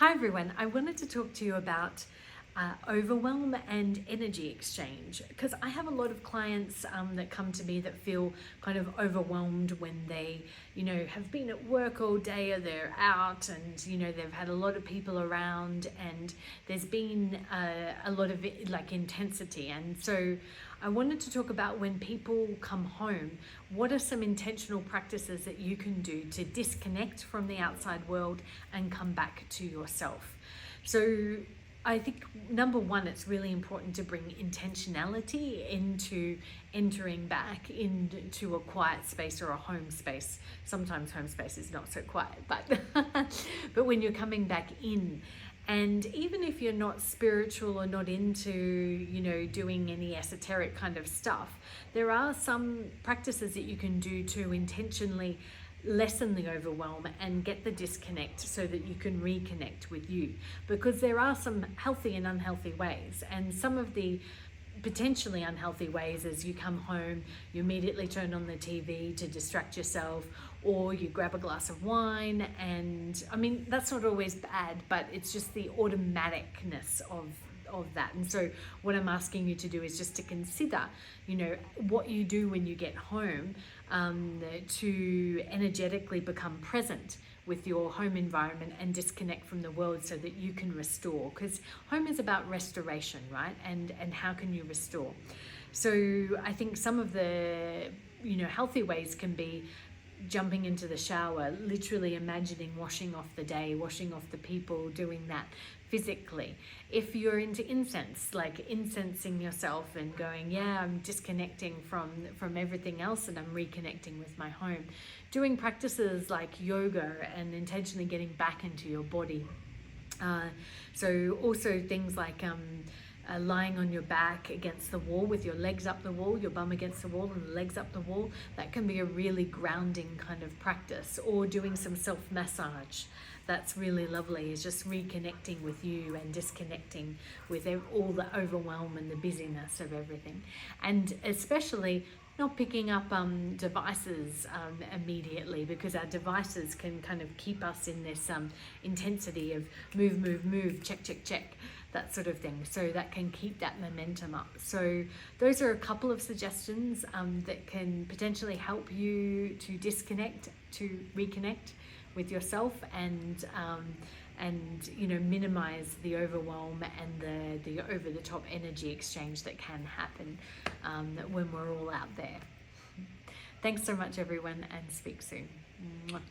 Hi everyone, I wanted to talk to you about overwhelm and energy exchange, because I have a lot of clients that come to me that feel kind of overwhelmed when they, have been at work all day, or they're out and, they've had a lot of people around, and there's been a lot of intensity. And so I wanted to talk about, when people come home, what are some intentional practices that you can do to disconnect from the outside world and come back to yourself. So I think number one, it's really important to bring intentionality into entering back into a quiet space or a home space. Sometimes home space is not so quiet, but but when you're coming back in. And even if you're not spiritual or not into, doing any esoteric kind of stuff, there are some practices that you can do to intentionally lessen the overwhelm and get the disconnect so that you can reconnect with you. Because there are some healthy and unhealthy ways, and some of the potentially unhealthy ways is you come home, you immediately turn on the TV to distract yourself, or you grab a glass of wine. And I mean, that's not always bad, but it's just the automaticness of that. And so what I'm asking you to do is just to consider, what you do when you get home, to energetically become present with your home environment and disconnect from the world so that you can restore. Because home is about restoration, right? And how can you restore? So I think some of the, healthy ways can be jumping into the shower, literally imagining washing off the day, washing off the people, doing that physically. If you're into incense, like incensing yourself and going, I'm disconnecting from everything else and I'm reconnecting with my home. Doing practices like yoga and intentionally getting back into your body. So also things like lying on your back against the wall with your legs up the wall, your bum against the wall and the legs up the wall. That can be a really grounding kind of practice. Or doing some self-massage. That's really lovely, is just reconnecting with you and disconnecting with all the overwhelm and the busyness of everything. And especially not picking up devices immediately, because our devices can kind of keep us in this intensity of move, check, that sort of thing. So that can keep that momentum up. So those are a couple of suggestions that can potentially help you to disconnect, to reconnect with yourself, and minimize the overwhelm and the over the top energy exchange that can happen when we're all out there. Thanks so much everyone, and speak soon. Mwah.